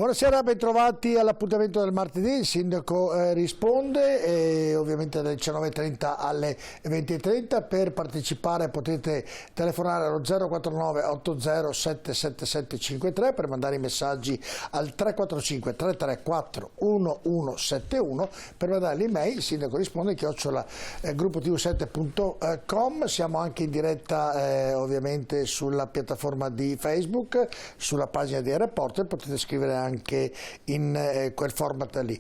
Buonasera, bentrovati all'appuntamento del martedì. Il sindaco risponde ovviamente dalle 19.30 alle 20.30. Per partecipare potete telefonare allo 049 80 77753 per mandare i messaggi al 345 334 1171 per mandare l'email. Il sindaco risponde @gruppotv7.com. Siamo anche in diretta ovviamente sulla piattaforma di Facebook, sulla pagina di Reporter, potete scrivere anche in quel format lì.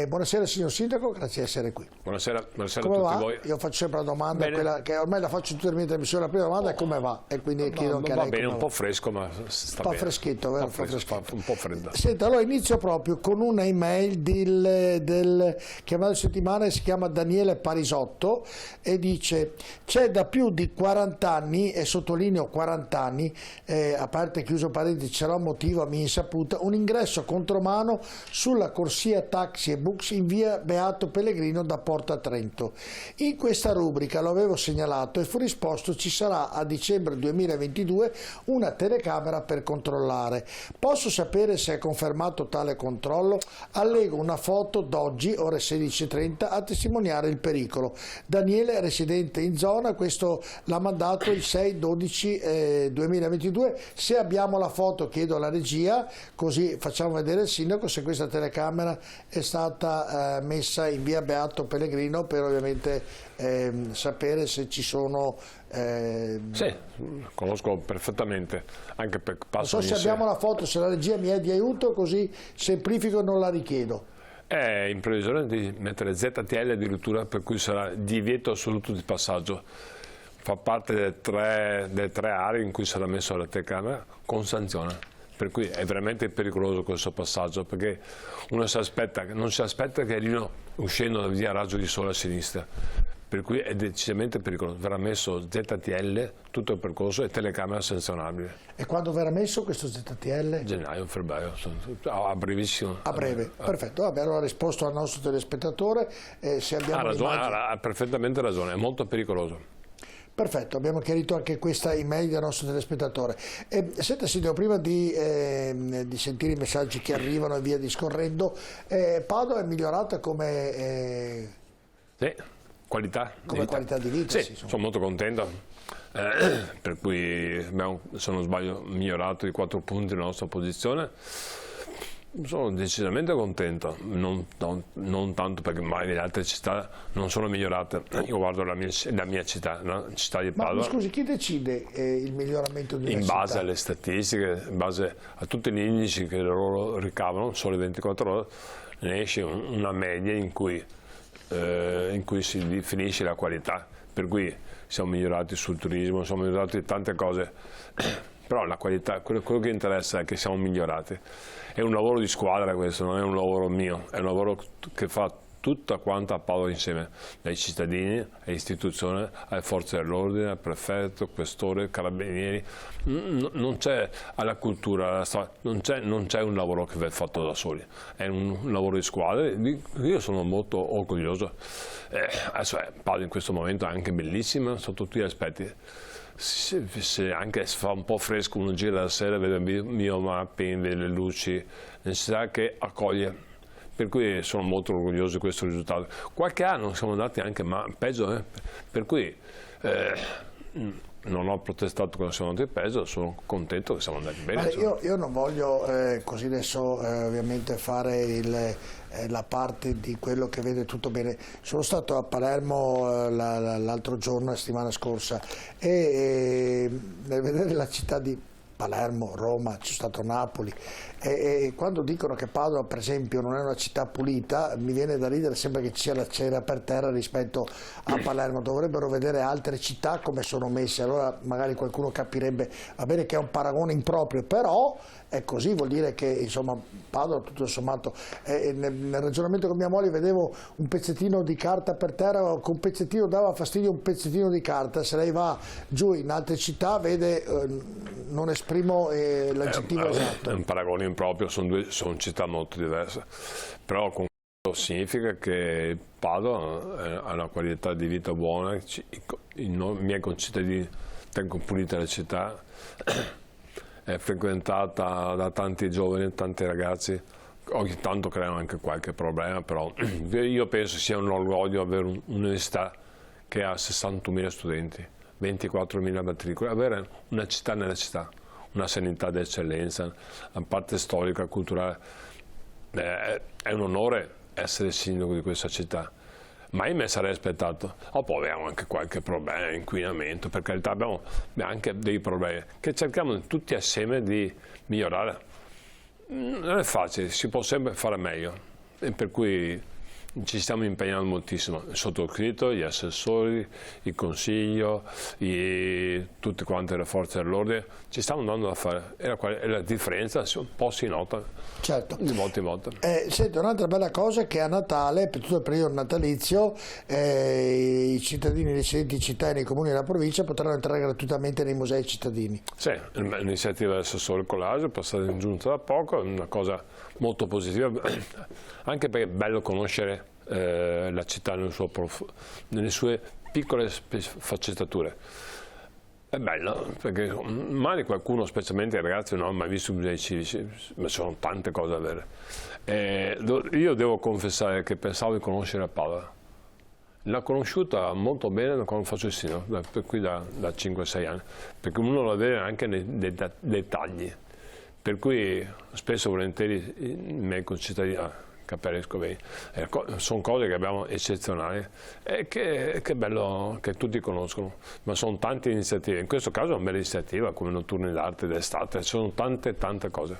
Buonasera signor Sindaco, grazie di essere qui. Buonasera, buonasera come a tutti va? voi. Io faccio sempre la domanda, quella che ormai la faccio tutte le mie trasmissioni, la prima domanda è come va, e quindi chiedo anche a lei. Va bene, un po' va. fresco, ma sta bene. Freschetto, vero? Un po' freddo. Senta, allora inizio proprio con una email che ha mandato settimana, si chiama Daniele Parisotto e dice: c'è da più di 40 anni, e sottolineo 40 anni, aperto e chiuso parentesi, c'era un motivo a mia insaputa, un ingresso contromano sulla corsia taxi e bus in via Beato Pellegrino da Porta Trento. In questa rubrica lo avevo segnalato e fu risposto: ci sarà a dicembre 2022 una telecamera per controllare. Posso sapere se è confermato tale controllo? Allego una foto d'oggi, ore 16:30, a testimoniare il pericolo. Daniele, residente in zona, questo l'ha mandato il 6/12/2022. Se abbiamo la foto chiedo alla regia, così facciamo vedere al sindaco se questa telecamera è stata messa in via Beato Pellegrino, per ovviamente sapere se ci sono... Sì, conosco perfettamente, anche per non so se abbiamo la foto, se la regia mi è di aiuto, così semplifico e non la richiedo. È in previsione di mettere ZTL addirittura, per cui sarà divieto assoluto di passaggio. Fa parte delle tre aree in cui sarà messa la telecamera con sanzione. Per cui è veramente pericoloso questo passaggio, perché uno non si aspetta che arrivino uscendo da via Raggio di Sole a sinistra, per cui è decisamente pericoloso. Verrà messo ZTL tutto il percorso e telecamera sanzionabile. E quando verrà messo questo ZTL? Gennaio, febbraio, a brevissimo. A breve, perfetto. Vabbè, allora ha risposto al nostro telespettatore. Se abbiamo ha perfettamente ragione, è molto pericoloso. Perfetto, abbiamo chiarito anche questa email del nostro telespettatore. Senta Silvio, prima di sentire i messaggi che arrivano e via discorrendo, Padova è migliorata come qualità di vita? Sì, sono molto contento, per cui abbiamo, se non sbaglio, migliorato di 4 punti la nostra posizione. Sono decisamente contento, non tanto perché magari le altre città non sono migliorate. Io guardo la mia città, la città di Padova. Ma scusi, chi decide il miglioramento di una città? In base alle statistiche, in base a tutti gli indici che loro ricavano, solo 24 ore, ne esce una media in cui si definisce la qualità. Per cui siamo migliorati sul turismo, siamo migliorati tante cose. Però la qualità, quello che interessa è che siamo migliorati. È un lavoro di squadra questo, non è un lavoro mio, è un lavoro che fa tutta quanta Padova insieme, dai cittadini, alle istituzioni, alle forze dell'ordine, al prefetto, questore, carabinieri. Non c'è alla cultura, alla storia, non c'è un lavoro che va fatto da soli, è un lavoro di squadra. Io sono molto orgoglioso. Adesso Padova in questo momento è anche bellissima sotto tutti gli aspetti. Se anche fa un po' fresco, uno gira la sera, vede il mio mapping, vede le luci, una città che accoglie, per cui sono molto orgoglioso di questo risultato. Qualche anno siamo andati anche peggio, per cui non ho protestato quando siamo andati peggio, sono contento che siamo andati bene. Io non voglio così adesso ovviamente fare la parte di quello che vede tutto bene. Sono stato a Palermo l'altro giorno, la settimana scorsa, e nel vedere la città di Palermo, Roma, ci sono stato a Napoli, e quando dicono che Padova per esempio non è una città pulita, mi viene da ridere, sembra che ci sia la cera per terra rispetto a Palermo. Dovrebbero vedere altre città come sono messe, allora magari qualcuno capirebbe. Va bene che è un paragone improprio, però è così, vuol dire che insomma Padova tutto sommato, nel ragionamento con mia moglie vedevo un pezzettino di carta per terra, con un pezzettino dava fastidio, un pezzettino di carta. Se lei va giù in altre città vede, non esprimo l'aggettivo esatto. È un paragone improprio, sono città molto diverse, però con questo significa che Padova ha una qualità di vita buona, i miei concittadini tengono pulita la città, è frequentata da tanti giovani, tanti ragazzi. Ogni tanto creano anche qualche problema, però io penso sia un orgoglio avere un'università che ha 61.000 studenti, 24.000 matricole, avere una città nella città, una sanità d'eccellenza, la parte storica, culturale. È un onore essere sindaco di questa città. Mai me sarei aspettato. Poi abbiamo anche qualche problema, inquinamento, per carità, abbiamo anche dei problemi che cerchiamo tutti assieme di migliorare. Non è facile, si può sempre fare meglio, e per cui ci stiamo impegnando moltissimo, il sottoscritto, gli assessori, il consiglio, tutte quante le forze dell'ordine, ci stiamo andando a fare, e la differenza un po' si nota, certo, di volta in volta. Senti, un'altra bella cosa è che a Natale, per tutto il periodo natalizio, i cittadini residenti in città e nei comuni della provincia potranno entrare gratuitamente nei musei cittadini. Sì, l'iniziativa dell'assessore Collaso è passata in giunta da poco, è una cosa molto positiva, anche perché è bello conoscere la città nelle sue piccole sfaccettature. È bello, perché magari qualcuno, specialmente i ragazzi, non ha mai visto i musei civici, ma sono tante cose da vedere. Io devo confessare che pensavo di conoscere Padova. L'ho conosciuta molto bene quando faccio il sindaco, per cui da 5-6 anni, perché uno la vede anche nei dettagli. Per cui spesso e volentieri i miei concittadini capisco bene, sono cose che abbiamo eccezionali e che è bello che tutti conoscono, ma sono tante iniziative, in questo caso è una bella iniziativa come notturni d'arte d'estate, sono tante cose.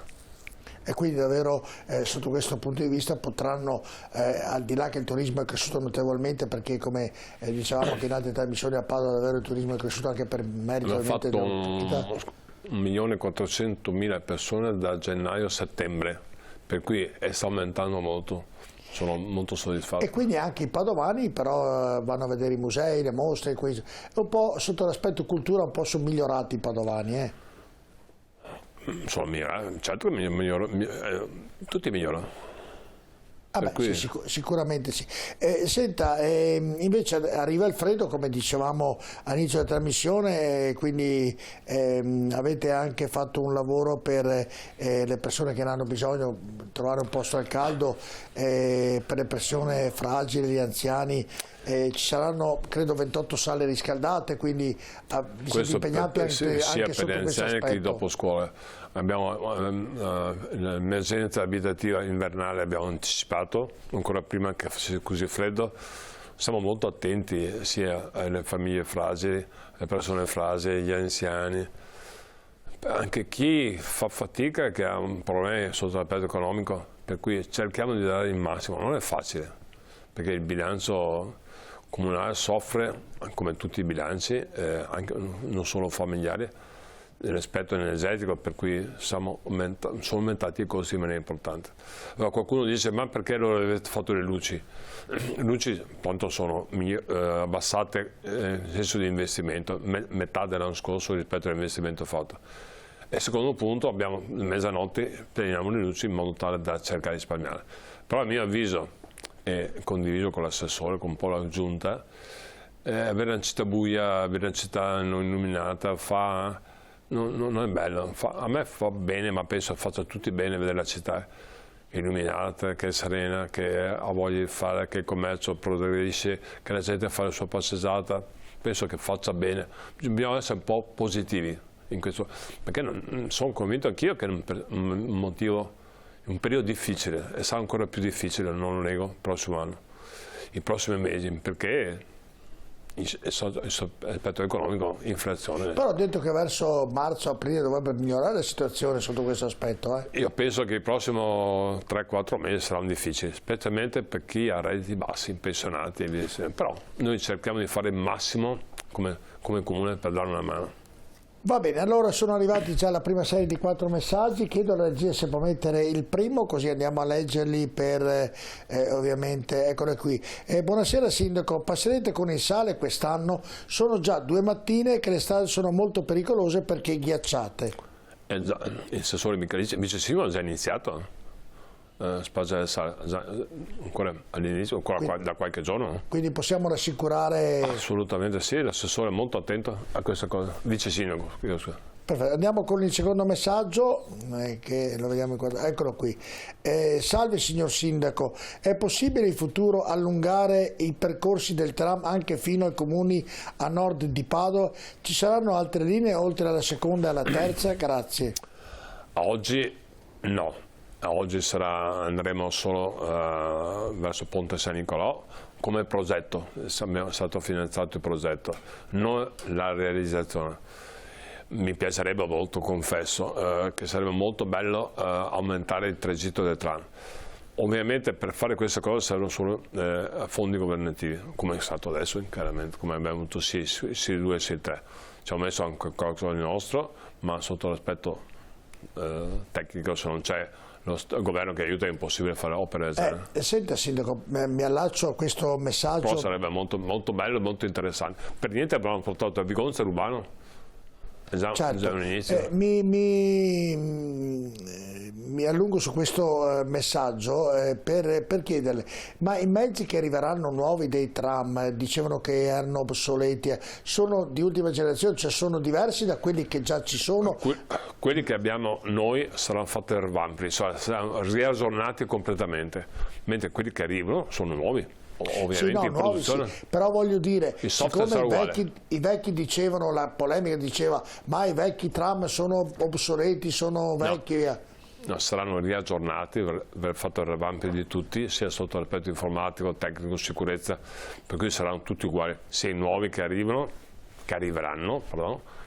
E quindi davvero sotto questo punto di vista potranno, al di là che il turismo è cresciuto notevolmente, perché come dicevamo anche in altre trasmissioni a Padova davvero il turismo è cresciuto anche per merito ovviamente dell'opportunità. 1.400.000 persone da gennaio a settembre, per cui sta aumentando molto, sono molto soddisfatto. E quindi anche i padovani però vanno a vedere i musei, le mostre, un po' sotto l'aspetto cultura un po' sono migliorati i padovani, Sono migliorati, certo che tutti migliorano. Sì, sicuramente sì. Senta, invece arriva il freddo, come dicevamo all'inizio della trasmissione, quindi avete anche fatto un lavoro per le persone che ne hanno bisogno, trovare un posto al caldo, per le persone fragili, gli anziani. Ci saranno credo 28 sale riscaldate, quindi vi siete impegnati anche sia sotto per gli anziani che dopo scuola. Abbiamo l'emergenza abitativa invernale, abbiamo anticipato ancora prima che fosse così freddo. Siamo molto attenti sia alle famiglie fragili, alle persone fragili, agli anziani, anche chi fa fatica, che ha un problema sotto l'aspetto economico, per cui cerchiamo di dare il massimo. Non è facile, perché il bilancio comunale soffre, come tutti i bilanci, anche non solo familiari, dell'aspetto energetico, per cui sono aumentati i costi in maniera importante. Allora qualcuno dice: ma perché allora avete fatto le luci? Le luci quanto sono abbassate nel senso di investimento, metà dell'anno scorso rispetto all'investimento fatto. E secondo punto, abbiamo mezzanotte, teniamo le luci in modo tale da cercare di risparmiare. Però a mio avviso, e condiviso con l'assessore, con un po' la giunta, avere una città buia, avere una città non illuminata non è bello. A me fa bene, ma penso faccia a tutti bene vedere la città illuminata, che è serena, che ha voglia di fare, che il commercio progredisce, che la gente fa la sua passeggiata. Penso che faccia bene. Bisogna essere un po' positivi in questo, perché sono convinto anch'io che è un periodo difficile, e sarà ancora più difficile, non lo nego, il prossimo anno, i prossimi mesi, perché l'aspetto economico, inflazione. Però ho detto che verso marzo-aprile dovrebbe migliorare la situazione sotto questo aspetto. Io penso che i prossimi 3-4 mesi saranno difficili, specialmente per chi ha redditi bassi, pensionati, però noi cerchiamo di fare il massimo come comune per dare una mano. Va bene, allora sono arrivati già la prima serie di 4 messaggi, chiedo alla regia se può mettere il primo, così andiamo a leggerli per ovviamente, eccole qui. Buonasera Sindaco, passerete con il sale quest'anno? Sono già 2 mattine che le strade sono molto pericolose perché ghiacciate. Il assessore Michelici, vice sindaco, ha già iniziato. Spazio ancora all'inizio, ancora da qualche giorno. Quindi possiamo rassicurare? Assolutamente sì, l'assessore è molto attento a questa cosa, vice sindaco. Perfetto. Andiamo con il secondo messaggio, che lo vediamo eccolo qui. Salve signor Sindaco, è possibile in futuro allungare i percorsi del tram anche fino ai comuni a nord di Padova? Ci saranno altre linee oltre alla seconda e alla terza? Grazie. Oggi no, oggi andremo solo verso Ponte San Nicolò come progetto, è stato finanziato il progetto, non la realizzazione. Mi piacerebbe molto, confesso, che sarebbe molto bello aumentare il tragitto del tram. Ovviamente per fare queste cose servono solo fondi governativi, come è stato adesso, chiaramente, come abbiamo avuto SI2 e SI3. Ci hanno messo anche qualcosa di nostro, ma sotto l'aspetto tecnico, se non c'è lo governo che aiuta, è impossibile fare opere del genere. Senta Sindaco, mi allaccio a questo messaggio. Però sarebbe molto, molto bello e molto interessante. Per niente abbiamo portato a Vigonza Urbano. Certo. Mi allungo su questo messaggio per chiederle, ma i mezzi che arriveranno nuovi dei tram, dicevano che erano obsoleti, sono di ultima generazione, cioè sono diversi da quelli che già ci sono? Quelli che abbiamo noi saranno fatti revampati, saranno riaggiornati completamente, mentre quelli che arrivano sono nuovi. Ovviamente in produzione, sì. Però voglio dire, siccome i vecchi dicevano, la polemica diceva, ma i vecchi tram sono obsoleti, sono vecchi, no, saranno riaggiornati, aver fatto il revamp di tutti, sia sotto l'aspetto informatico, tecnico, sicurezza, per cui saranno tutti uguali, sia i nuovi che arriveranno,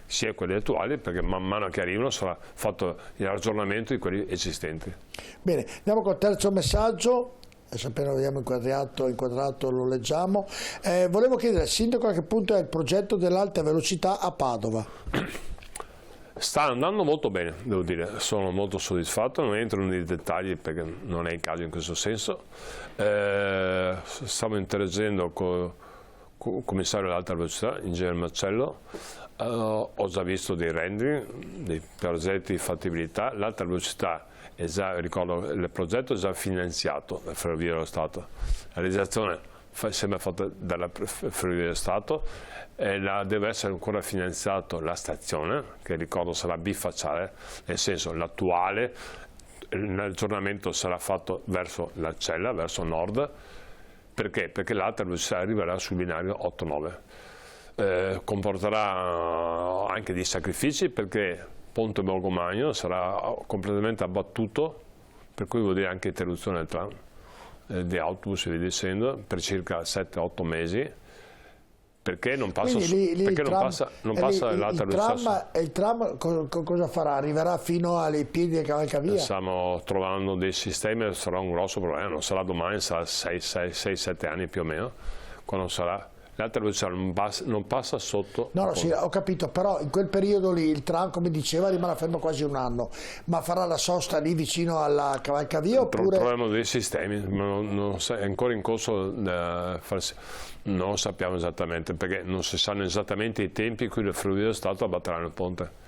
sia quelli attuali, perché man mano che arrivano sarà fatto il raggiornamento di quelli esistenti. Bene, andiamo col terzo messaggio. Appena abbiamo inquadrato lo leggiamo. Volevo chiedere al Sindaco a che punto è il progetto dell'alta velocità a Padova. Sta andando molto bene, devo dire, sono molto soddisfatto, non entro nei dettagli perché non è il caso in questo senso. Stavo interagendo con il commissario dell'alta velocità, Ingegner Marcello, ho già visto dei rendering, dei progetti di fattibilità, l'alta velocità è già, ricordo, il progetto è già finanziato da Ferrovie dello Stato, la realizzazione sembra fatta dalla Ferrovie dello Stato e deve essere ancora finanziato la stazione, che ricordo sarà bifacciale, nel senso l'attuale, l'aggiornamento sarà fatto verso la Cella, verso nord. Perché? Perché l'alta velocità arriverà sul binario 8-9. Comporterà anche dei sacrifici perché Ponte Borgomagno sarà completamente abbattuto, per cui vuol dire anche interruzione del tram, di autobus e via dicendo, per circa 7-8 mesi, perché non passa, l'alta velocità. Il tram cosa farà? Arriverà fino ai piedi del cavalcavia? Stiamo trovando dei sistemi, sarà un grosso problema, non sarà domani, sarà 6-7 anni più o meno, quando sarà. L'alta velocità non passa sotto. No, sì, ho capito, però in quel periodo lì il tram, come diceva, rimarrà fermo quasi un anno, ma farà la sosta lì vicino alla cavalcavia oppure? Troviamo dei sistemi, è ancora in corso da farsi. Non lo sappiamo esattamente, perché non si sanno esattamente i tempi in cui le Ferrovie dello Stato abbatteranno il ponte.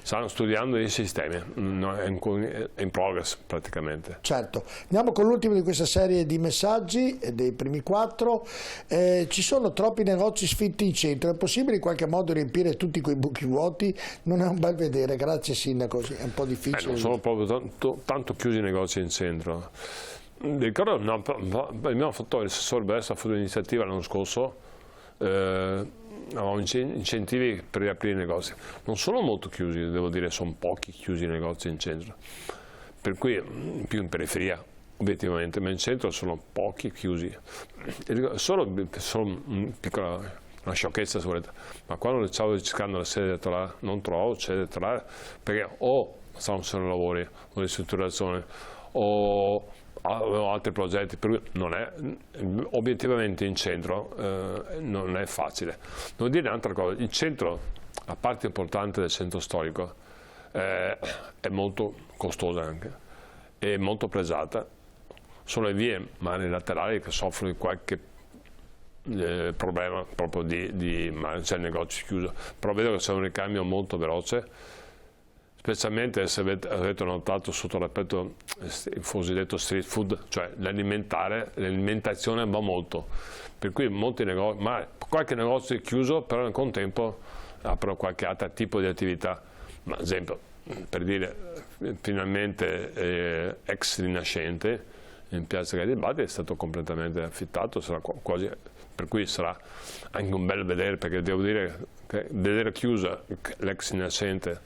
Stanno studiando dei sistemi, è in progress praticamente. Certo, andiamo con l'ultimo di questa serie di messaggi, dei primi 4. Ci sono troppi negozi sfitti in centro, è possibile in qualche modo riempire tutti quei buchi vuoti? Non è un bel vedere, grazie Sindaco, è un po' difficile. Non sono proprio tanto chiusi i negozi in centro. Ricordo, abbiamo fatto, il assessore Bessa ha fatto un'iniziativa l'anno scorso, incentivi per riaprire i negozi. Non sono molto chiusi, devo dire, sono pochi chiusi i negozi in centro, per cui più in periferia obiettivamente, ma in centro sono pochi chiusi. Solo una sciocchezza se volete, ma quando stavo cercando la sede elettorale non trovo sede elettorale perché o stavano facendo lavori o ristrutturazione o avevo altri progetti, per cui non è, obiettivamente in centro non è facile. Devo dire un'altra cosa, il centro, la parte importante del centro storico è molto costosa anche, è molto pregiata, sono le vie mari laterali che soffrono di qualche problema proprio c'è il negozio chiuso, però vedo che c'è un ricambio molto veloce, specialmente se avete notato sotto l'aspetto il cosiddetto street food, cioè l'alimentazione va molto, per cui molti negozi, ma qualche negozio è chiuso, però nel contempo aprono qualche altro tipo di attività, Ma ad esempio, per dire, finalmente ex Rinascente in piazza Garibaldi è stato completamente affittato, sarà quasi, per cui sarà anche un bel vedere, perché devo dire che vedere chiusa l'ex Rinascente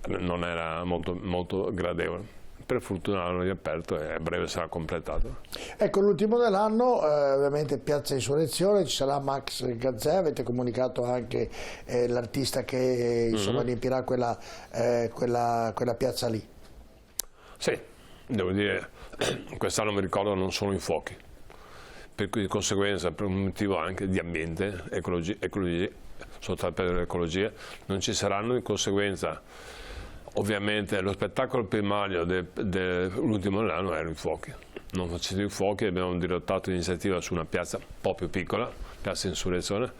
non era molto gradevole. Per fortuna l'hanno riaperto e a breve sarà completato. Ecco, l'ultimo dell'anno, ovviamente Piazza Insurrezione, ci sarà Max Gazzè, avete comunicato anche l'artista che insomma riempirà quella piazza lì. Sì, devo dire, quest'anno mi ricordo non sono i fuochi, per cui di conseguenza, per un motivo anche di ambiente, ecologia, soltanto per l'ecologia, non ci saranno, di conseguenza. Ovviamente lo spettacolo primario dell'ultimo dell'anno erano i fuochi. Non facendo i fuochi abbiamo dirottato l'iniziativa su una piazza un po' più piccola, Piazza Insurrezione,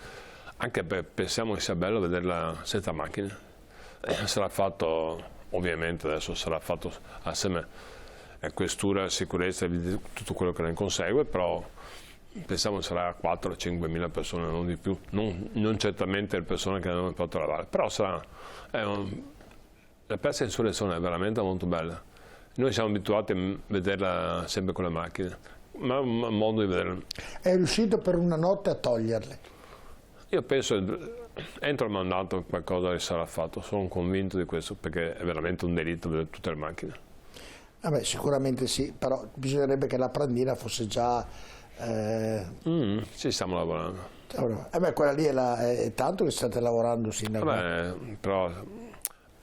anche perché pensiamo che sia bello vederla senza macchine. Sarà fatto, ovviamente adesso sarà fatto assieme a questura, sicurezza e tutto quello che ne consegue, però pensiamo che sarà 4-5 mila persone, non di più, non certamente le persone che hanno fatto lavare, però sarà... La Piazza Insurrezione è veramente molto bella. Noi siamo abituati a vederla sempre con le macchine, ma è un modo di vederla. È riuscito per una notte a toglierle? Io penso che entro il mandato qualcosa sarà fatto, sono convinto di questo, perché è veramente un delitto vedere tutte le macchine. Vabbè, sicuramente sì, però bisognerebbe che la Prandina fosse già... Ci stiamo lavorando. Quella lì è tanto che state lavorando, sindaco. Però...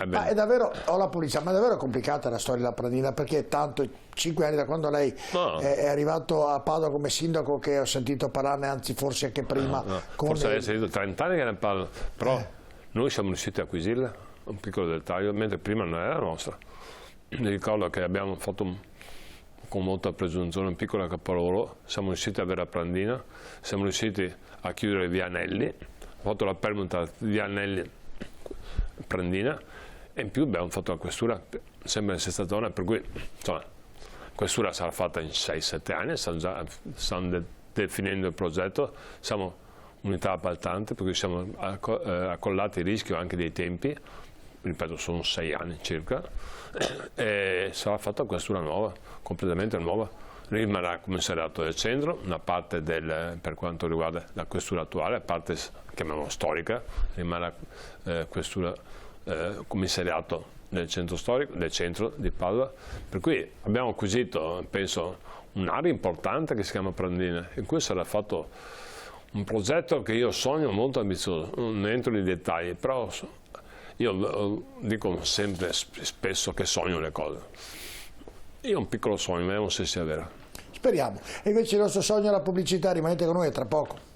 Ma è davvero, ho la polizia, ma è davvero complicata la storia della Prandina, perché è tanto, 5 anni da quando lei è arrivato a Padova come sindaco, che ho sentito parlarne, anzi forse anche prima. Forse lei ha sentito 30 anni che ne parla, però noi siamo riusciti a acquisirla, un piccolo dettaglio, mentre prima non era nostra. Mi ricordo che abbiamo fatto con molta presunzione un piccolo capolavoro, siamo riusciti ad avere la Prandina, siamo riusciti a chiudere via Anelli, ho fatto la permuta via Anelli Prandina, e in più abbiamo fatto la questura sempre nella stessa zona, per cui insomma la questura sarà fatta in 6-7 anni, stanno definendo il progetto, siamo unità appaltante, per cui siamo accollati il rischio anche dei tempi, ripeto sono 6 anni circa, e sarà fatta la questura nuova, completamente nuova. Rimarrà il commissariato del centro, una parte per quanto riguarda la questura attuale, la parte chiamiamola storica, rimarrà questura commissariato del centro storico, del centro di Padova, per cui abbiamo acquisito, penso, un'area importante che si chiama Prandina, in cui sarà fatto un progetto che io sogno molto ambizioso, non entro nei dettagli, però io dico sempre, spesso che sogno le cose. Io ho un piccolo sogno, vediamo se sia vero. Speriamo. E invece il nostro sogno è la pubblicità, rimanete con noi, tra poco.